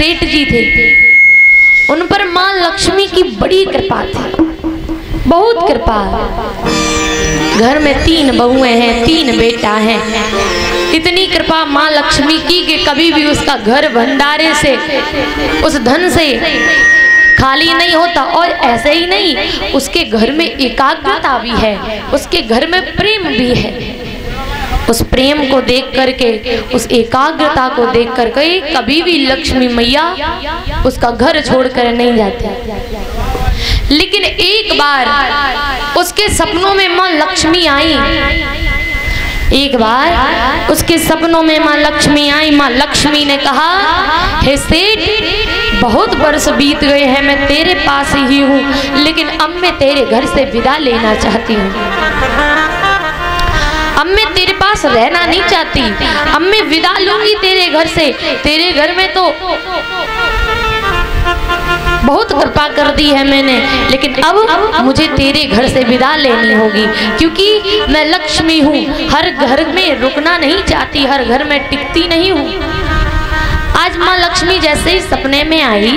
सेठ जी थे, उन पर माँ लक्ष्मी की बड़ी कृपा थी, बहुत कृपा। घर में 3 बहुएं हैं, 3 बेटा हैं। इतनी कृपा माँ लक्ष्मी की कि कभी भी उसका घर भंडारे से, उस धन से खाली नहीं होता। और ऐसे ही नहीं, उसके घर में एकाग्रता भी है, उसके घर में प्रेम भी है। उस प्रेम को देख करके, उस एकाग्रता को देख करके कभी भी लक्ष्मी मैया उसका घर छोड़कर नहीं जाती। लेकिन एक बार उसके सपनों में माँ लक्ष्मी आई। एक बार उसके सपनों में माँ लक्ष्मी आई। माँ लक्ष्मी ने कहा, हे सेठ, बहुत वर्ष बीत गए हैं, मैं तेरे पास ही हूँ, लेकिन अब मैं तेरे घर से विदा लेना चाहती हूँ। अब मैं तेरे पास रहना नहीं चाहती, अब मैं विदा लूंगी तेरे घर से। तेरे घर में तो बहुत कृपा कर दी है मैंने, लेकिन अब मुझे तेरे घर से विदा लेनी होगी, क्योंकि मैं लक्ष्मी हूँ, हर घर में रुकना नहीं चाहती, हर घर में टिकती नहीं हूँ। आज माँ लक्ष्मी जैसे ही सपने में आई,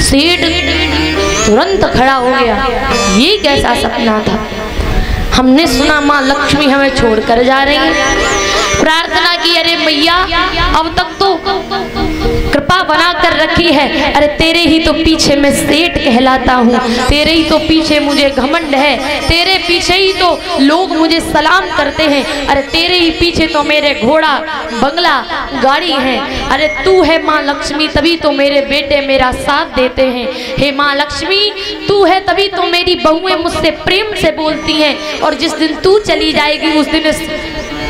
सेठ तुरंत खड़ा हो गया। ये कैसा सपना था? हमने सुना माँ लक्ष्मी हमें छोड़कर जा रही है। प्रार्थना की, अरे मैया, अब तक तो कृपा बना कर रखी है, अरे तेरे ही तो पीछे मैं सेठ कहलाता हूँ, तेरे ही तो पीछे मुझे घमंड है, तेरे पीछे ही तो लोग मुझे सलाम करते हैं, अरे तेरे ही पीछे तो मेरे घोड़ा, बंगला, गाड़ी है। अरे तू है माँ लक्ष्मी, तभी तो मेरे बेटे मेरा साथ देते हैं। हे माँ लक्ष्मी, तू है तभी तो मेरी बहुएं मुझसे प्रेम से बोलती हैं, और जिस दिन तू चली जाएगी उस दिन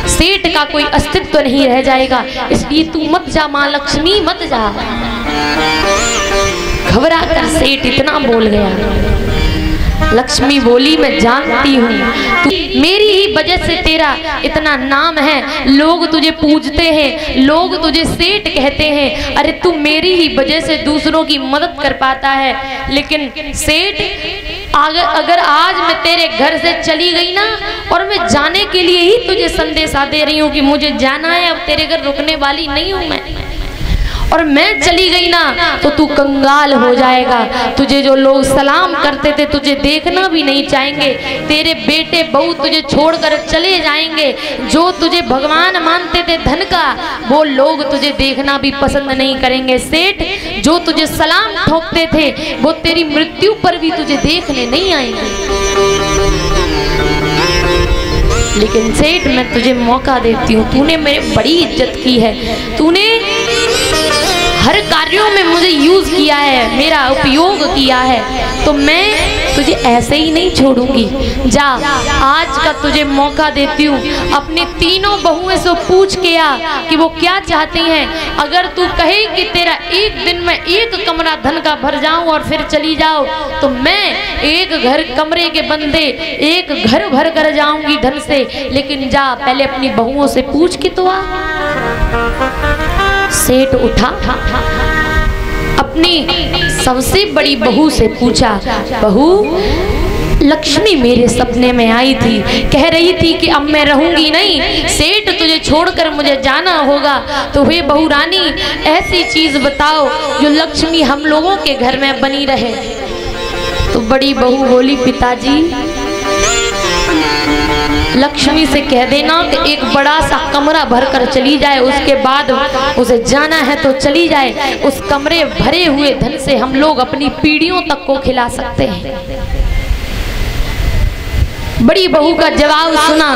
सेठ का कोई अस्तित्व नहीं रह जाएगा, इसलिए तू मत जा माँ लक्ष्मी, मत जा। घबरा कर सेठ इतना बोल गया। लक्ष्मी बोली, मैं जानती हूँ मेरी ही वजह से तेरा इतना नाम है, लोग तुझे पूजते हैं, लोग तुझे सेठ कहते हैं, अरे तू मेरी ही वजह से दूसरों की मदद कर पाता है। लेकिन सेठ, अगर आज मैं तेरे घर से चली गई ना, और मैं जाने के लिए ही तुझे संदेशा दे रही हूँ कि मुझे जाना है, अब तेरे घर रुकने वाली नहीं हूँ मैं, और मैं चली गई ना तो तू कंगाल हो जाएगा, तुझे जो लोग सलाम करते थे तुझे देखना भी नहीं चाहेंगे, तेरे बेटे बहू तुझे छोड़कर चले जाएंगे, जो तुझे भगवान मानते थे धन का, वो लोग तुझे देखना भी पसंद नहीं करेंगे। सेठ, जो तुझे सलाम ठोकते थे वो तेरी मृत्यु पर भी तुझे देखने नहीं आएंगे। लेकिन सेठ, मैं तुझे मौका देती हूँ, तूने मेरी बड़ी इज्जत की है, तूने हर कार्यों में मुझे यूज किया है, मेरा उपयोग किया है, तो मैं तुझे ऐसे ही नहीं छोड़ूंगी। जा, आज का तुझे मौका देती हूँ, अपनी तीनों बहुओं से पूछ के आ कि वो क्या चाहती हैं। अगर तू कहे कि तेरा एक दिन में 1 कमरा धन का भर जाऊं और फिर चली जाओ, तो मैं 1 घर कमरे के बंदे 1 घर भर कर जाऊंगी धन से। लेकिन जा, पहले अपनी बहुओं से पूछ के तो आ। सेठ उठा, अपनी सबसे बड़ी बहू से पूछा, बहू, लक्ष्मी मेरे सपने में आई थी, कह रही थी कि अब मैं रहूंगी नहीं, सेठ तुझे छोड़कर मुझे जाना होगा, तो वे बहू रानी ऐसी चीज बताओ जो लक्ष्मी हम लोगों के घर में बनी रहे। तो बड़ी बहू बोली, पिताजी, लक्ष्मी से कह देना कि एक बड़ा सा कमरा भरकर चली जाए, उसके बाद उसे जाना है तो चली जाए, उस कमरे भरे हुए धन से हम लोग अपनी पीढ़ियों तक को खिला सकते हैं। बड़ी बहू का जवाब सुना,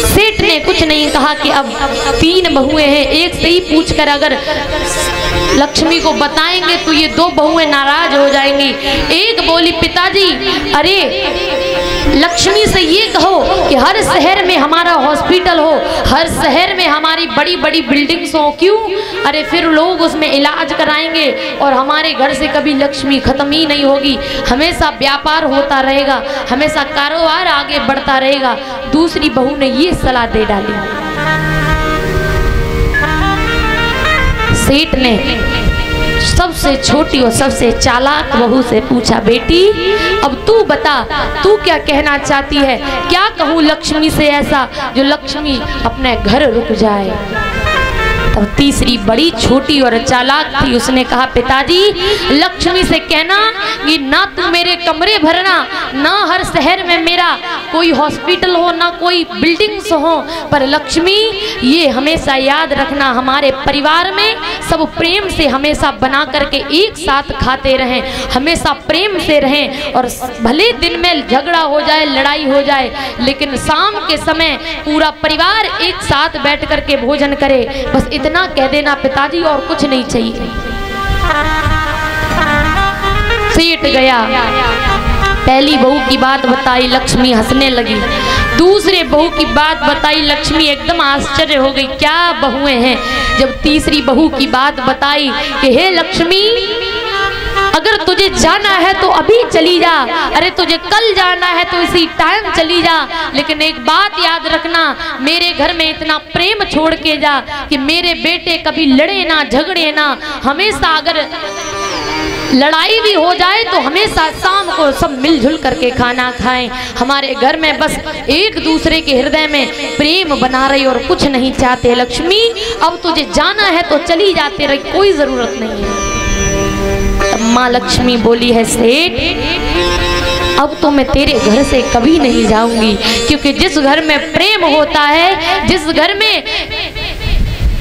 सेठ ने कुछ नहीं कहा कि अब 3 बहुएं हैं, एक से ही पूछकर अगर लक्ष्मी को बताएंगे तो ये 2 बहुएं नाराज हो जाएंगी। एक बोली, पिताजी, अरे लक्ष्मी से ये कहो कि हर शहर में हमारा हॉस्पिटल हो, हर शहर में हमारी बड़ी बड़ी बिल्डिंग्स हो। क्यों? अरे फिर लोग उसमें इलाज कराएंगे और हमारे घर से कभी लक्ष्मी खत्म ही नहीं होगी, हमेशा व्यापार होता रहेगा, हमेशा कारोबार आगे बढ़ता रहेगा। दूसरी बहू ने ये सलाह दे डाली। सेठ ने सबसे छोटी और सबसे चालाक बहू से पूछा, बेटी अब तू बता, तू क्या कहना चाहती है, क्या कहूँ लक्ष्मी से ऐसा जो लक्ष्मी अपने घर रुक जाए। तब तीसरी बड़ी छोटी और चालाक थी, उसने कहा पिताजी लक्ष्मी से कहना कि ना तू मेरे कमरे भरना, ना हर शहर में मेरा कोई हॉस्पिटल हो, ना कोई बिल्डिंग्स हो, पर लक्ष्मी ये हमेशा याद रखना हमारे परिवार में सब प्रेम से हमेशा बना करके एक साथ खाते रहें, हमेशा प्रेम से रहें, और भले दिन में झगड़ा हो जाए, लड़ाई हो जाए, लेकिन शाम के समय पूरा परिवार एक साथ बैठ करके भोजन करे। बस इतना कह देना पिताजी, और कुछ नहीं चाहिए। सेठ गया, पहली बहू की बात बताई, लक्ष्मी हंसने लगी। दूसरे बहू की बात बताई, लक्ष्मी एकदम आश्चर्य हो गई, क्या बहुएं हैं। जब तीसरी बहू की बात बताई कि हे लक्ष्मी अगर तुझे जाना है तो अभी चली जा, अरे तुझे कल जाना है तो इसी टाइम चली जा, लेकिन एक बात याद रखना, मेरे घर में इतना प्रेम छोड़ के जा कि मेरे बेटे कभी लड़े ना, झगड़े ना, हमेशा अगर लड़ाई भी हो जाए तो हमेशा शाम को सब मिलजुल करके खाना खाएं। हमारे घर में बस एक दूसरे के हृदय में प्रेम बना रही और कुछ नहीं चाहते। लक्ष्मी अब तुझे जाना है तो चली जाते रही, कोई जरूरत नहीं है। माँ लक्ष्मी बोली है सेठ अब तो मैं तेरे घर से कभी नहीं जाऊंगी, क्योंकि जिस घर में प्रेम होता है, जिस घर में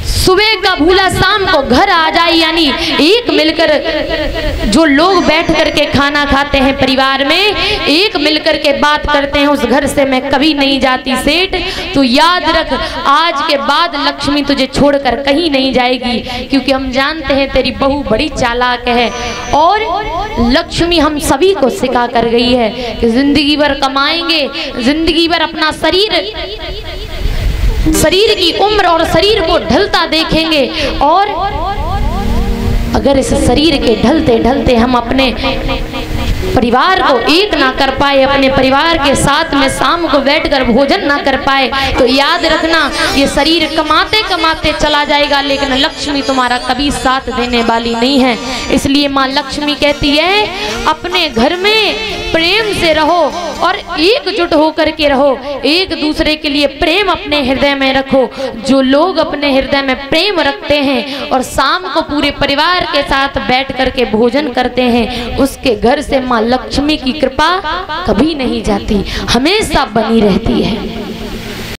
सुबह का भूला शाम को घर आ जाए, यानी एक मिलकर जो लोग बैठ करके खाना खाते हैं परिवार में, एक मिलकर के बात करते हैं, उस घर से मैं कभी नहीं जाती सेठ। तो याद रख आज के बाद लक्ष्मी तुझे छोड़कर कहीं नहीं जाएगी, क्योंकि हम जानते हैं तेरी बहू बड़ी चालाक है। और लक्ष्मी हम सभी को सिखा कर गई है कि जिंदगी भर कमाएंगे, जिंदगी भर अपना शरीर की उम्र और शरीर को ढलता देखेंगे, और अगर इस शरीर के ढलते ढलते हम अपने परिवार को एक ना कर पाए, अपने परिवार के साथ में शाम को बैठकर भोजन ना कर पाए, तो याद रखना ये शरीर कमाते कमाते चला जाएगा, लेकिन लक्ष्मी तुम्हारा कभी साथ देने वाली नहीं है। इसलिए माँ लक्ष्मी कहती है अपने घर में प्रेम से रहो और एकजुट होकर के रहो, एक दूसरे के लिए प्रेम अपने हृदय में रखो। जो लोग अपने हृदय में प्रेम रखते हैं और शाम को पूरे परिवार के साथ बैठ करके भोजन करते हैं, उसके घर से माँ लक्ष्मी की कृपा कभी नहीं जाती, हमेशा बनी रहती है।